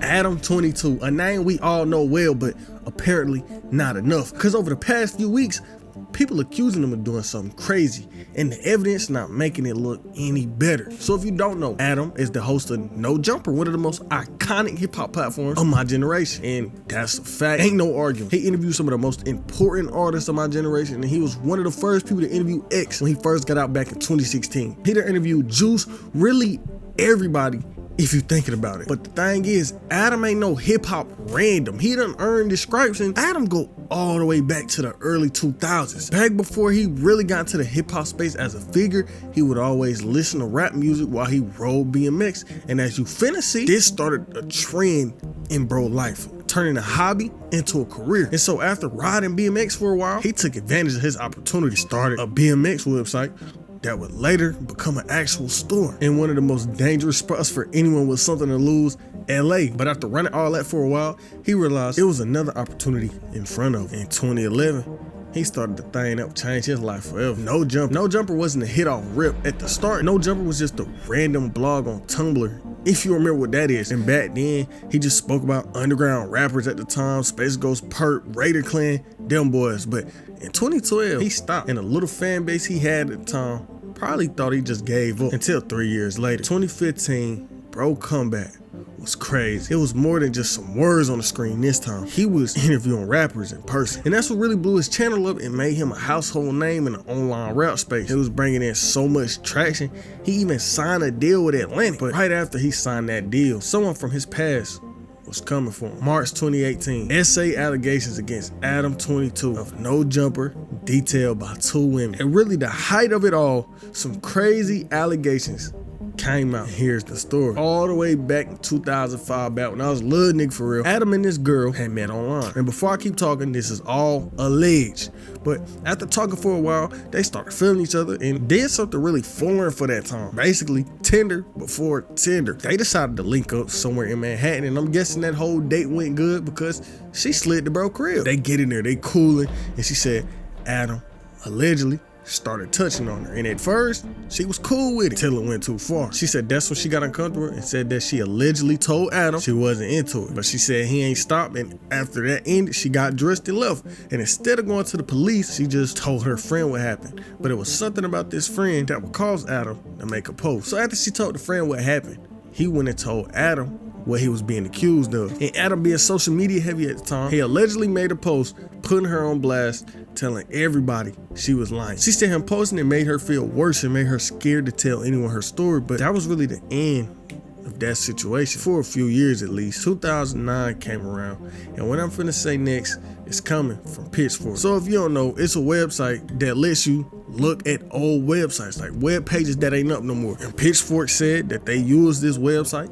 Adam 22, a name we all know well, but apparently not enough. Because over the past few weeks, people accusing him of doing something crazy, and the evidence not making it look any better. So if you don't know, Adam is the host of No Jumper, one of the most iconic hip-hop platforms of my generation, and that's a fact, ain't no arguing. He interviewed some of the most important artists of my generation, and he was one of the first people to interview X when he first got out back in 2016. He done interviewed Juice, really everybody, if you thinking about it. But the thing is, Adam ain't no hip-hop random. He done earned his stripes, and Adam go all the way back to the early 2000s. Back before he really got into the hip-hop space as a figure, he would always listen to rap music while he rode BMX. And as you finna see, this started a trend in bro life, turning a hobby into a career. And so after riding BMX for a while, he took advantage of his opportunity, started a BMX website that would later become an actual store in one of the most dangerous spots for anyone with something to lose, LA. But after running all that for a while, he realized it was another opportunity in front of him. In 2011, he started the thing that would change his life forever. No Jumper. No Jumper wasn't a hit off rip. At the start, No Jumper was just a random blog on Tumblr, if you remember what that is. And back then, he just spoke about underground rappers at the time, Space Ghost, Perp, Raider Clan, them boys. But in 2012, he stopped, and a little fan base he had at the time probably thought he just gave up until 3 years later. 2015, bro comeback was crazy. It was more than just some words on the screen this time. He was interviewing rappers in person. And that's what really blew his channel up and made him a household name in the online rap space. It was bringing in so much traction, he even signed a deal with Atlantic. But right after he signed that deal, someone from his past was coming for him. March 2018, essay allegations against Adam 22 of No Jumper, detailed by 2 women. And really the height of it all, some crazy allegations came out. Here's the story. All the way back in 2005, back when I was a little nigga for real, Adam and this girl had met online. And before I keep talking, this is all alleged. But after talking for a while, they started feeling each other and did something really foreign for that time. Basically, Tinder before Tinder. They decided to link up somewhere in Manhattan, and I'm guessing that whole date went good because she slid to bro crib. They get in there, they cooling, and she said Adam allegedly started touching on her. And at first, she was cool with it till it went too far. She said that's when she got uncomfortable and said that she allegedly told Adam she wasn't into it. But she said he ain't stopped, and after that ended, she got dressed and left. And instead of going to the police, she just told her friend what happened. But it was something about this friend that would cause Adam to make a post. So after she told the friend what happened, he went and told Adam what he was being accused of. And Adam, being social media heavy at the time, he allegedly made a post putting her on blast, telling everybody she was lying. She said him posting it made her feel worse and made her scared to tell anyone her story. But that was really the end of that situation for a few years at least. 2009 came around, and what I'm finna say next is coming from Pitchfork. So if you don't know, it's a website that lets you look at old websites, like web pages that ain't up no more. And Pitchfork said that they used this website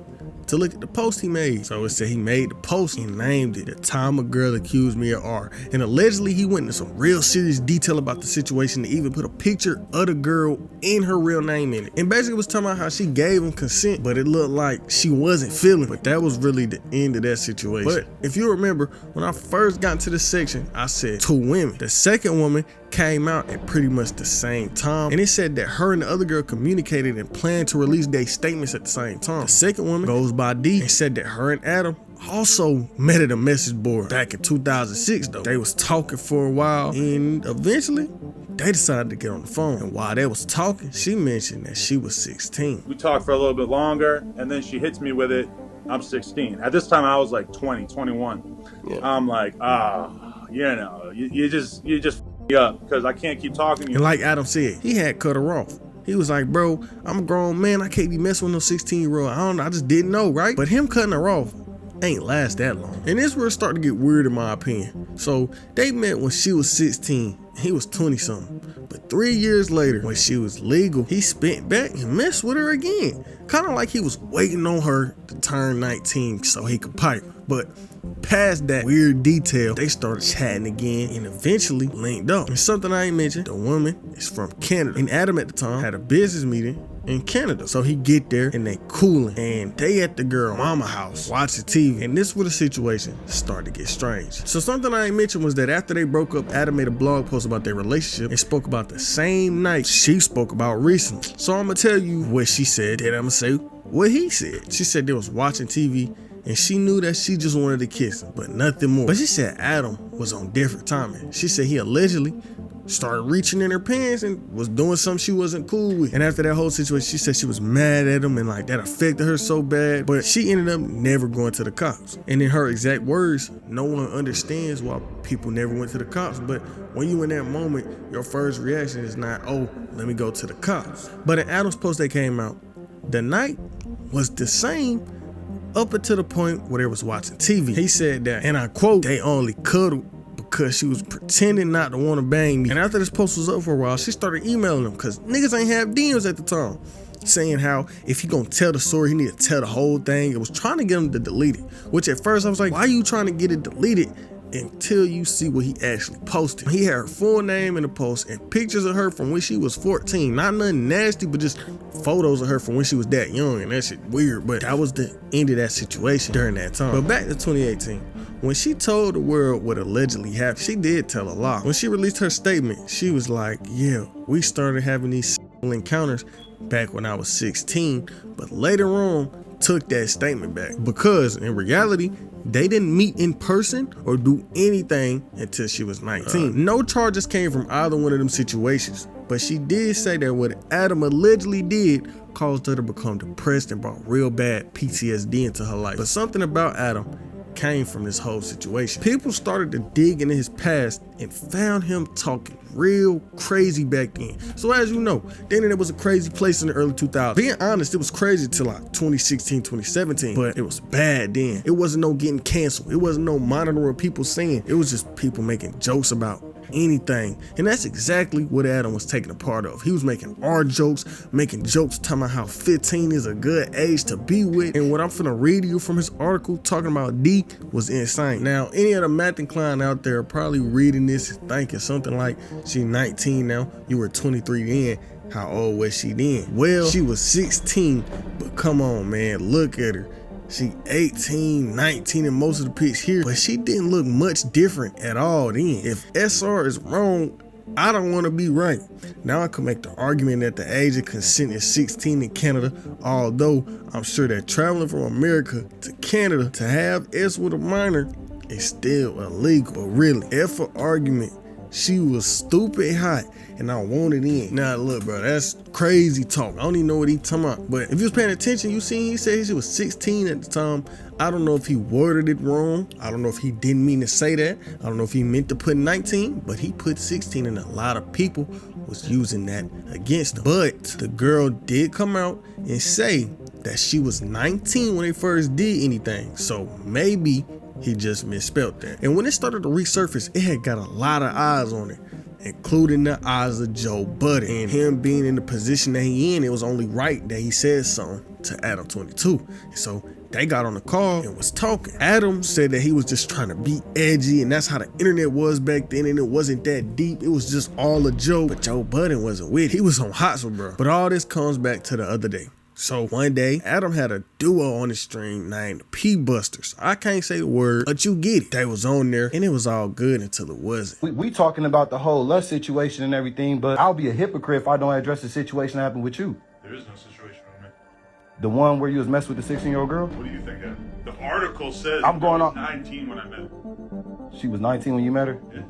to look at the post he made. So it said he made the post and named it "The Time a Girl Accused Me of R." And allegedly he went into some real serious detail about the situation to even put a picture of the girl and her real name in it. And basically was talking about how she gave him consent, but it looked like she wasn't feeling it. But that was really the end of that situation. But if you remember, when I first got into this section, I said 2 women. The second woman came out at pretty much the same time, and it said that her and the other girl communicated and planned to release their statements at the same time. The second woman goes by D and said that her and Adam also met at a message board back in 2006 though. They was talking for a while, and eventually they decided to get on the phone. And while they was talking, she mentioned that she was 16. We talked for a little bit longer, and then she hits me with it. I'm 16. At this time I was like 20, 21. Yeah. I'm like, you just up because I can't keep talking to you. And like Adam said, he had cut her off. He was like, bro, I'm a grown man, I can't be messing with no 16-year-old. I just didn't know, right? But him cutting her off ain't last that long. And this where it started to get weird in my opinion. So they met when she was 16. He was 20 something. But 3 years later, when she was legal, he spent back and messed with her again. Kind of like he was waiting on her to turn 19 so he could pipe. But past that weird detail, they started chatting again and eventually linked up. And something I ain't mentioned, the woman is from Canada. And Adam at the time had a business meeting in Canada. So he get there and they cooling, and they at the girl mama house watching TV. And this where the situation started to get strange. So something I ain't mentioned was that after they broke up, Adam made a blog post about their relationship and spoke about the same night she spoke about recently. So I'm gonna tell you what she said, then I'm gonna say what he said. She said they was watching TV and she knew that she just wanted to kiss him, but nothing more. But she said Adam was on different timing. She said he allegedly started reaching in her pants and was doing something she wasn't cool with. And after that whole situation, she said she was mad at him and like that affected her so bad, but she ended up never going to the cops. And in her exact words, no one understands why people never went to the cops, but when you in that moment, your first reaction is not, oh, let me go to the cops. But in Adam's post that came out, the night was the same up until the point where they was watching TV. He said that, and I quote, they only cuddled because she was pretending not to want to bang me. And after this post was up for a while, she started emailing him because niggas ain't have DMs at the time, saying how if he gonna tell the story, he need to tell the whole thing. It was trying to get him to delete it, which at first I was like, why are you trying to get it deleted? Until you see what he actually posted. He had her full name in the post and pictures of her from when she was 14. Not nothing nasty, but just photos of her from when she was that young, and that shit weird. But that was the end of that situation during that time. But back to 2018, when she told the world what allegedly happened, she did tell a lie. When she released her statement, she was like, yeah, we started having these encounters back when I was 16, but later on took that statement back because in reality, they didn't meet in person or do anything until she was 19. No charges came from either one of them situations, but she did say that what Adam allegedly did caused her to become depressed and brought real bad PTSD into her life. But something about Adam came from this whole situation. People started to dig into his past and found him talking real crazy back then. So as you know, the internet was a crazy place in the early 2000s. Being honest, it was crazy till like 2016, 2017, but it was bad then. It wasn't no getting canceled. It wasn't no monitoring people saying. It was just people making jokes about anything. And that's exactly what Adam was taking a part of. He was making our jokes, making jokes talking about how 15 is a good age to be with. And what I'm finna read to you from his article talking about D was insane. Now, any of the math inclined out there are probably reading this thinking something like, she 19 now, you were 23 then, how old was she then? Well, she was 16, but come on, man, look at her. She 18, 19 in most of the pics here, but she didn't look much different at all then. If SR is wrong, I don't want to be right. Now I can make the argument that the age of consent is 16 in Canada, although I'm sure that traveling from America to Canada to have S with a minor is still illegal. But really, if for argument, she was stupid hot and I wanted in. Now look, bro, that's crazy talk. I don't even know what he talking about. But if you was paying attention, you seen he said she was 16 at the time. I don't know if he worded it wrong. I don't know if he didn't mean to say that. I don't know if he meant to put 19, but he put 16 and a lot of people was using that against him. But the girl did come out and say that she was 19 when they first did anything. So maybe he just misspelled that. And when it started to resurface, it had got a lot of eyes on it, including the eyes of Joe Budden. And him being in the position that he in, it was only right that he said something to Adam 22. And so they got on the call and was talking. Adam said that he was just trying to be edgy, and that's how the internet was back then, and it wasn't that deep. It was just all a joke. But Joe Budden wasn't with it. He was on hot, so bro. But all this comes back to the other day. So one day, Adam had a duo on his stream named P-Busters. I can't say the word, but you get it. They was on there, and it was all good until it wasn't. We talking about the whole lust situation and everything, but I'll be a hypocrite if I don't address the situation that happened with you. There is no situation with me. The one where you was messing with the 16-year-old girl? What do you think of? The article says I'm going on 19 when I met her. She was 19 when you met her? Yeah.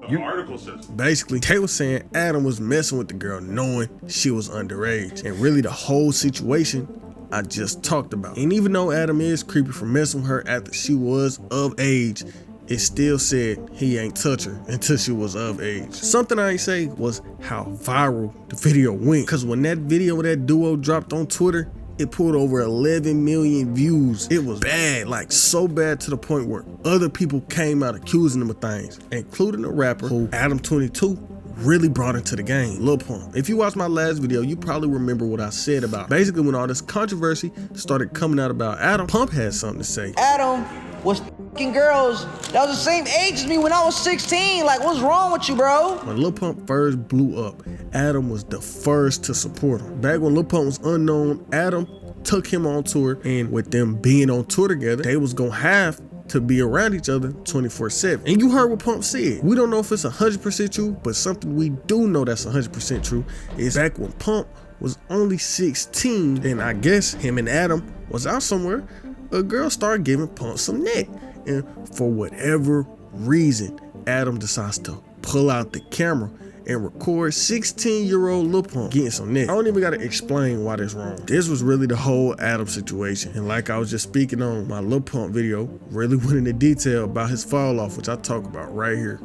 The article says. Basically, they was saying Adam was messing with the girl knowing she was underage. And really the whole situation I just talked about. And even though Adam is creepy for messing with her after she was of age, it still said he ain't touch her until she was of age. Something I ain't say was how viral the video went. Cause when that video of that duo dropped on Twitter, it pulled over 11 million views. It was bad, like so bad to the point where other people came out accusing them of things, including a rapper who Adam 22 really brought into the game, Lil Pump. If you watched my last video, you probably remember what I said about. Basically, when all this controversy started coming out about Adam, Pump had something to say. Adam was f***ing girls that was the same age as me when I was 16. Like, what's wrong with you, bro? When Lil Pump first blew up, Adam was the first to support him. Back when Lil Pump was unknown, Adam took him on tour, and with them being on tour together, they was gonna have to be around each other 24/7. And you heard what Pump said. We don't know if it's 100% true, but something we do know that's 100% true is back when Pump was only 16, and I guess him and Adam was out somewhere, a girl started giving Pump some neck. And for whatever reason, Adam decides to pull out the camera and record 16-year-old Lil Pump getting some neck. I don't even gotta explain why that's wrong. This was really the whole Adam situation. And like I was just speaking on, my Lil Pump video really went into detail about his fall off, which I talk about right here.